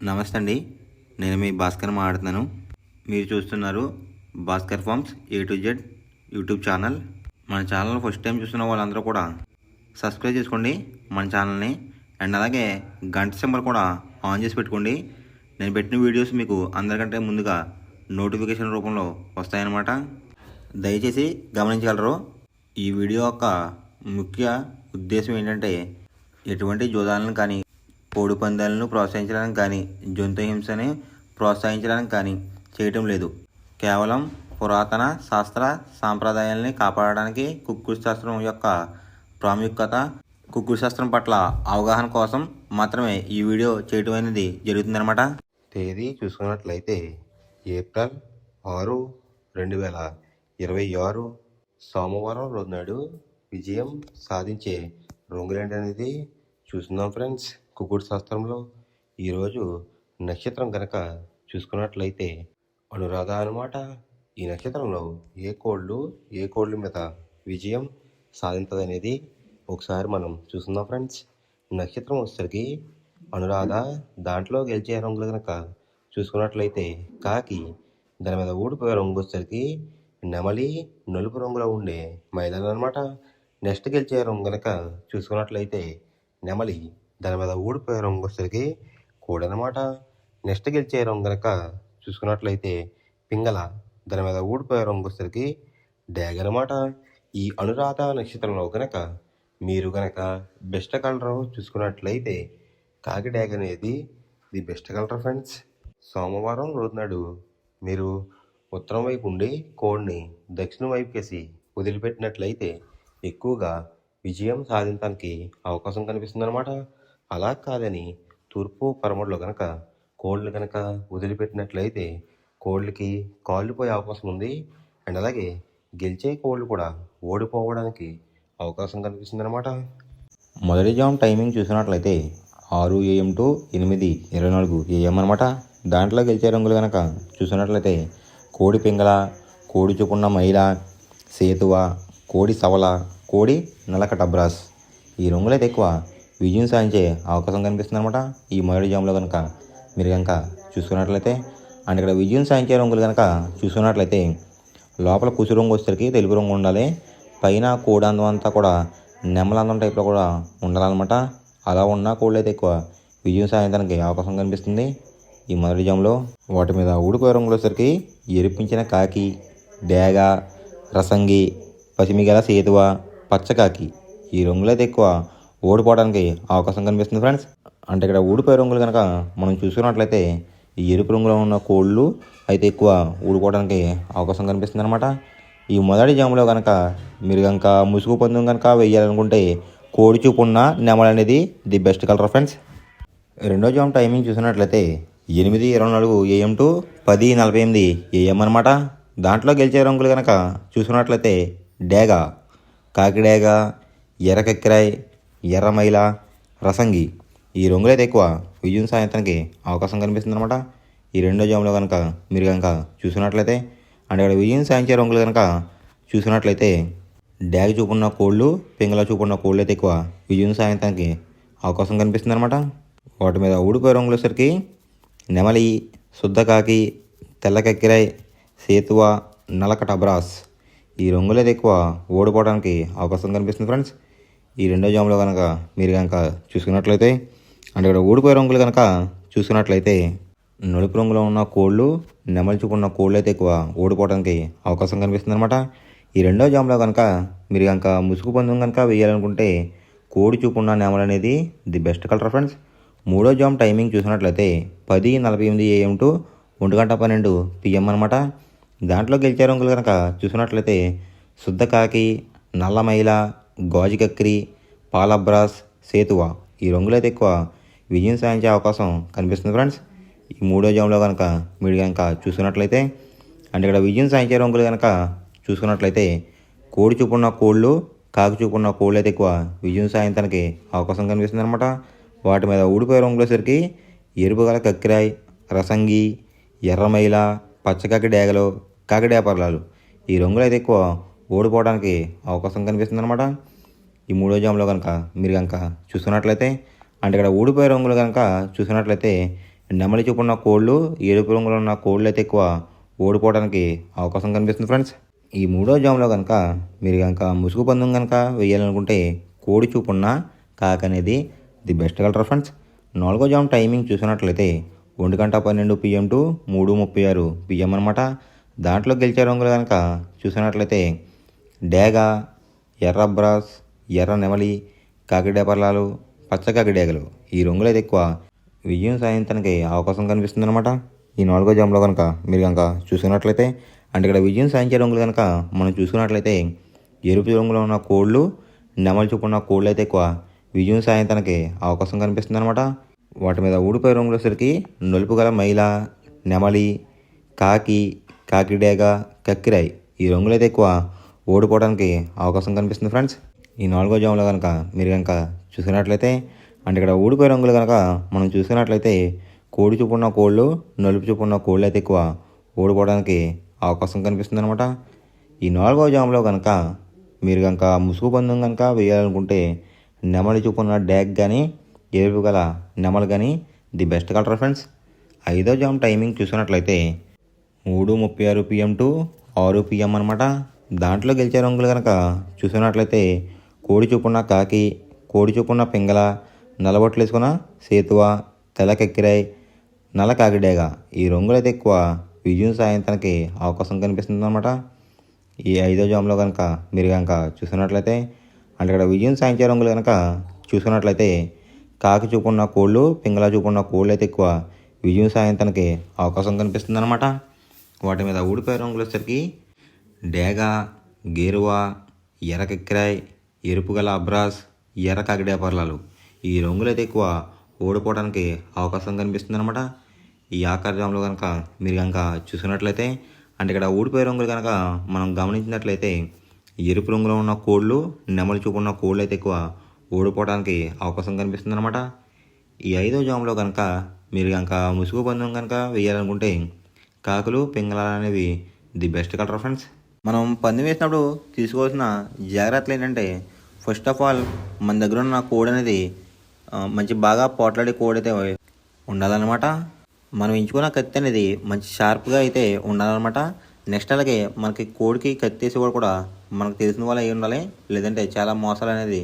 నమస్తే అండి. నేను మీ భాస్కర్ మాట్లాడుతున్నాను. మీరు చూస్తున్నారు Bhaskar farms A to Z YouTube channel. మన ఛానల్ ఫస్ట్ టైం చూస్తున్న వాళ్ళందరూ కూడా సబ్స్క్రైబ్ చేసుకోండి మన ఛానల్ని. అండ్ అలాగే గంట సింబల్ కూడా ఆన్ చేసి పెట్టుకోండి. నేను పెట్టిన వీడియోస్ మీకు అందరికంటే ముందుగా నోటిఫికేషన్ రూపంలో వస్తాయన్నమాట. దయచేసి గమనించగలరు. ఈ వీడియో యొక్క ముఖ్య ఉద్దేశం ఏంటంటే ఎటువంటి జోదాలను కానీ కోడి పందాలను ప్రోత్సహించడానికి కానీ జంతు హింసని ప్రోత్సహించడానికి కానీ చేయటం లేదు. కేవలం పురాతన శాస్త్ర సాంప్రదాయాల్ని కాపాడడానికి కుక్కుడు శాస్త్రం యొక్క ప్రాముఖ్యత, కుక్కుడు శాస్త్రం పట్ల అవగాహన కోసం మాత్రమే ఈ వీడియో చేయటం అనేది జరుగుతుందన్నమాట. తేదీ చూసుకున్నట్లయితే ఏప్రిల్ 6, 2026 సోమవారం రోజు నాడు విజయం సాధించే రంగులేంటి అనేది చూస్తున్నాం ఫ్రెండ్స్. కుక్కుడు శాస్త్రంలో ఈరోజు నక్షత్రం కనుక చూసుకున్నట్లయితే అనురాధ అనమాట. ఈ నక్షత్రంలో ఏ కోళ్ళు మీద విజయం సాధించదు అనేది ఒకసారి మనం చూస్తున్నాం ఫ్రెండ్స్. నక్షత్రం వచ్చేసరికి అనురాధ, దాంట్లో గెలిచే రంగులు కనుక చూసుకున్నట్లయితే కాకి, దాని మీద ఊడిపోయే రంగు వచ్చేసరికి నెమలి, నలుపు రంగులో ఉండే మైదానం అనమాట. నెక్స్ట్ గెలిచే రంగు కనుక చూసుకున్నట్లయితే నెమలి, దాని మీద ఊడిపోయే రంగు వచ్చేసరికి కోడనమాట. నెక్స్ట్ గెలిచే రంగు కనుక చూసుకున్నట్లయితే పింగళ, దాని మీద ఊడిపోయే రంగు వచ్చేసరికి డ్యాగ్ అనమాట. ఈ అనురాధ నక్షత్రంలో కనుక మీరు కనుక బెస్ట్ కలర్ చూసుకున్నట్లయితే కాకి డ్యాగ్ అనేది ది బెస్ట్ కలర్ ఫ్రెండ్స్. సోమవారం రోజు నాడు మీరు ఉత్తరం వైపు ఉండి కోడ్ని దక్షిణం వైపు కేసి వదిలిపెట్టినట్లయితే ఎక్కువగా విజయం సాధించడానికి అవకాశం కనిపిస్తుంది అనమాట. అలా కాదని తూర్పు పరమడలో కనుక కోళ్ళు కనుక వదిలిపెట్టినట్లయితే కోళ్ళకి కాళ్ళు పోయే అవకాశం ఉంది. అండ్ అలాగే గెలిచే కోళ్ళు కూడా ఓడిపోవడానికి అవకాశం కనిపిస్తుంది అనమాట. మొదటి జామ్ టైమింగ్ చూసినట్లయితే 6 AM to 8:24 AM అనమాట. దాంట్లో గెలిచే రంగులు కనుక చూసినట్లయితే కోడి పింగళ, కోడి చుకున్న మైల, సేతువ, కోడి సవల, కోడి నలక టబ్రాస్. ఈ రంగులైతే ఎక్కువ విజయం సాధించే అవకాశం కనిపిస్తుంది అనమాట. ఈ మొదటి జామ్లో కనుక మీరు కనుక చూసుకున్నట్లయితే అండ్ ఇక్కడ విజయం సాధించే రంగులు కనుక చూసుకున్నట్లయితే లోపల కుసు రంగు వచ్చేసరికి తెలుపు రంగు ఉండాలి. పైన కోడి అందం అంతా కూడా నెమలందం టైప్లో కూడా ఉండాలన్నమాట. అలా ఉన్న కోళ్ళు అయితే ఎక్కువ విజయం సాధించడానికి అవకాశం కనిపిస్తుంది ఈ మొదటి జామ్లో. వాటి మీద ఊడిపోయే రంగులు వచ్చేసరికి ఎరిపించిన కాకి, డేగ, రసంగి, పసిమిగల సేతువ, పచ్చకాకి. ఈ రంగులైతే ఎక్కువ ఓడిపోవడానికి అవకాశం కనిపిస్తుంది ఫ్రెండ్స్. అంటే ఇక్కడ ఊడిపోయే రంగులు కనుక మనం చూసుకున్నట్లయితే ఈ ఎరుపు రంగులో ఉన్న కోళ్ళు అయితే ఎక్కువ ఊడిపోవడానికి అవకాశం కనిపిస్తుంది అనమాట. ఈ మొదటి జాములో కనుక మీరు కనుక ముసుగు పందెం కనుక వేయాలనుకుంటే కోడి చూపు ఉన్న నెమలి అనేది ది బెస్ట్ కలర్ ఫ్రెండ్స్. రెండో జామ్ టైమింగ్ చూసినట్లయితే 8:24 AM to 10:48 AM అనమాట. దాంట్లో గెలిచే రంగులు కనుక చూసుకున్నట్లయితే డేగ, కాకిడేగ, ఎర్రకెక్కిరాయ్, ఎర్రమైల, రసంగి. ఈ రంగులైతే ఎక్కువ విజయం సాధించడానికి అవకాశం కనిపిస్తుంది అనమాట. ఈ రెండో జామ్లో కనుక మీరు కనుక చూసినట్లయితే అంటే ఇక్కడ విజయం సాధించే రంగులు కనుక చూసినట్లయితే డ్యాగ్ చూపున్న కోళ్ళు, పింగళ చూపున్న కోళ్ళు అయితే ఎక్కువ విజయం సాధించడానికి అవకాశం కనిపిస్తుంది అనమాట. వాటి మీద ఊడిపోయే రంగులు వచ్చేసరికి నెమలి, శుద్ధకాకి, తెల్లకెక్కిరాయ్, సేతువ, నలక టబ్రాస్. ఈ రంగులు అయితే ఎక్కువ ఓడిపోవడానికి అవకాశం కనిపిస్తుంది ఫ్రెండ్స్. ఈ రెండో జామ్లో కనుక మీరు కనుక చూసుకున్నట్లయితే అంటే ఇక్కడ ఊడిపోయే రంగులు కనుక చూసుకున్నట్లయితే నలుపు రంగులో ఉన్న కోళ్ళు, నెమలి చూపున్న కోళ్ళు అయితే ఎక్కువ ఓడిపోవడానికి అవకాశం కనిపిస్తుంది అనమాట. ఈ రెండో జామ్లో కనుక మీరు కనుక ముసుగు పందెం కనుక వేయాలనుకుంటే కోడి చూపున్న నెమలి అనేది ది బెస్ట్ కలర్ ఫ్రెండ్స్. మూడో జామ్ టైమింగ్ చూసినట్లయితే 10:48 AM to 1:12 PM అనమాట. దాంట్లో గెలిచే రంగులు కనుక చూసినట్లయితే శుద్ధకాకి, నల్లమైల, గాజుకక్కిరి, పాలబ్రాస్, సేతువ. ఈ రంగులైతే ఎక్కువ విజయం సాధించే అవకాశం కనిపిస్తుంది ఫ్రెండ్స్. ఈ మూడో జామ్లో కనుక మీరు కనుక చూసుకున్నట్లయితే అంటే ఇక్కడ విజయం సాధించే రంగులు కనుక చూసుకున్నట్లయితే కోడి చూపున్న కోళ్ళు, కాకి చూపున్న కోళ్ళు అయితే ఎక్కువ విజయం సాధించడానికి అవకాశం కనిపిస్తుంది అనమాట. వాటి మీద ఊడిపోయే రంగులసరికి ఎరుపు గల కక్కిరాయ్, రసంగి, ఎర్రమైల, పచ్చకాకి డేగలు, కాకిడేపర్లాలు. ఈ రంగులు అయితే ఎక్కువ ఓడిపోవడానికి అవకాశం కనిపిస్తుంది అనమాట. ఈ మూడో జామ్లో కనుక మీరు కనుక చూసుకున్నట్లయితే అంటే ఇక్కడ ఊడిపోయే రంగులు కనుక చూసినట్లయితే నెమలి చూపు ఉన్న కోళ్ళు, ఎరుపు రంగులో ఉన్న కోళ్ళు అయితే ఎక్కువ ఓడిపోవడానికి అవకాశం కనిపిస్తుంది ఫ్రెండ్స్. ఈ మూడో జాములో కనుక మీరు కనుక ముసుగు పందెం కనుక వేయాలనుకుంటే కోడి చూపు ఉన్న కాకి అనేది ది బెస్ట్ కలర్ ఫ్రెండ్స్. 4వ జాము టైమింగ్ చూసినట్లయితే 1:12 PM టు 3:36 PM అనమాట. దాంట్లో గెలిచే రంగులు కనుక చూసినట్లయితే డేగ, ఎర్ర బ్రాస్, ఎర్ర నెమలి, కాకిడేపర్లాలు, పచ్చ కాకిడేగలు ఈ రంగులు అయితే ఎక్కువ విజయం సాధించడానికి అవకాశం కనిపిస్తుంది అనమాట. ఈ 4వ జాములో కనుక మీరు కనుక చూసుకున్నట్లయితే అంటే ఇక్కడ విజయం సాధించే రంగులు కనుక మనం చూసుకున్నట్లయితే ఎరుపు రంగులో ఉన్న కోళ్ళు, నెమలి చూపు ఉన్న కోళ్ళు అయితే ఎక్కువ విజయం సాధించడానికి అవకాశం కనిపిస్తుంది అనమాట. వాటి మీద ఊడిపోయే రంగులు వచ్చేసరికి నలుపు గల మైల, నెమలి, కాకి, కాకిడేగ, కక్కిరాయి ఈ రంగులు అయితే ఎక్కువ ఓడిపోవడానికి అవకాశం కనిపిస్తుంది ఫ్రెండ్స్. ఈ 4వ జాములో కనుక మీరు కనుక చూసినట్లయితే అంటే ఇక్కడ ఊడిపోయే రంగులు కనుక మనం చూసినట్లయితే కోడి చూపు ఉన్న కోళ్ళు, నలుపు చూపు ఉన్న కోళ్ళు అయితే ఎక్కువ ఓడిపోవడానికి అవకాశం కనిపిస్తుంది అనమాట. ఈ 4వ జాములో కనుక మీరు కనుక ముసుగు పందెం కనుక వేయాలనుకుంటే నెమలి చూపు ఉన్న డ్యాగ్ కానీ, ఎరుపు గల నెమలు కానీ ది బెస్ట్ కలర్ ఫ్రెండ్స్. 5వ జాము టైమింగ్ చూసినట్లయితే 3:36 PM టు 6 PM అనమాట. దాంట్లో గెలిచే రంగులు కనుక చూసినట్లయితే కోడి చూపున్న కాకి, కోడి చూపున్న పింగళ, నల్లబొట్లు వేసుకున్న సేతువ, తెల్లకెక్కిరాయి, నల్ల కాకిడేగ ఈ రంగులు అయితే ఎక్కువ విజయం సాధించడానికి అవకాశం కనిపిస్తుంది అనమాట. ఈ 5వ జాములో కనుక మీరు కనుక చూసినట్లయితే అంటే ఇక్కడ విజయం సాధించే రంగులు కనుక చూసినట్లయితే కాకి చూపున్న కోళ్ళు, పింగళ చూపున్న కోళ్ళు అయితే ఎక్కువ విజయం సాధించడానికి అవకాశం కనిపిస్తుంది అనమాట. వాటి మీద ఊడిపోయే రంగులు వచ్చేసరికి డేగ, గేరువ, ఎర్ర కెక్కిరాయి, ఎరుపు గల అబ్రాస్, ఎర్ర కాకిడేపర్లాలు ఈ రంగులు అయితే ఎక్కువ ఓడిపోవడానికి అవకాశం కనిపిస్తుంది అనమాట. ఈ ఆఖరి జాములో కనుక మీరు కనుక చూసినట్లయితే అంటే ఇక్కడ ఊడిపోయే రంగులు కనుక మనం గమనించినట్లయితే ఎరుపు రంగులో ఉన్న కోళ్ళు, నెమలి చూపు ఉన్న కోళ్ళు అయితే ఎక్కువ ఓడిపోవడానికి అవకాశం కనిపిస్తుంది అనమాట. ఈ 5వ జాములో కనుక మీరు కనుక ముసుగు పందెం కనుక వేయాలనుకుంటే కాకులు, పింగళాలు అనేవి ది బెస్ట్ కలర్ ఫ్రెండ్స్. మనం పందెం వేసినప్పుడు తీసుకోవాల్సిన జాగ్రత్తలు ఏంటంటే ఫస్ట్ ఆఫ్ ఆల్ మన దగ్గర ఉన్న కోడ్ అనేది మంచి బాగా పోట్లాడే కోడ్ అయితే ఉండాలన్నమాట. మనం ఎంచుకున్న కత్తి అనేది మంచి షార్ప్గా అయితే ఉండాలన్నమాట. నెక్స్ట్ అలాగే మనకి కోడికి కత్తి వేసేవాడు కూడా మనకు తెలిసిన వాళ్ళు అయి ఉండాలి, లేదంటే చాలా మోసాలు అనేది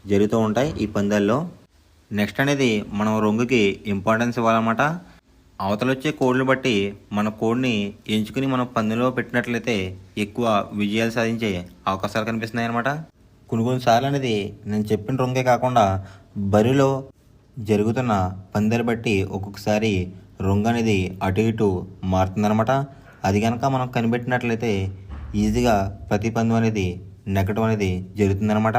జరుగుతూ ఉంటాయి ఈ పందాల్లో. నెక్స్ట్ అనేది మనం రంగుకి ఇంపార్టెన్స్ ఇవ్వాలన్నమాట. అవతల వచ్చే కోడ్లు బట్టి మన కోడ్ని ఎంచుకుని మనం పందెంలో పెట్టినట్లయితే ఎక్కువ విజయాలు సాధించే అవకాశాలు కనిపిస్తున్నాయి అన్నమాట. కొన్నిసార్లు అనేది నేను చెప్పిన రంగే కాకుండా బరిలో జరుగుతున్న పందాలు బట్టి ఒక్కొక్కసారి రంగు అనేది అటు ఇటు మారుతుందన్నమాట. అది కనుక మనం కనిపెట్టినట్లయితే ఈజీగా ప్రతి పందెం అనేది నెగ్గడం అనేది జరుగుతుందన్నమాట.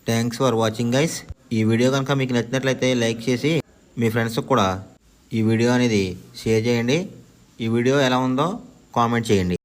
Thanks for watching guys. ఈ వీడియో కనుక మీకు నచ్చినట్లయితే లైక్ చేసి మీ ఫ్రెండ్స్కి కూడా ఈ వీడియో అనేది షేర్ చేయండి. ఈ వీడియో ఎలా ఉందో కామెంట్ చేయండి.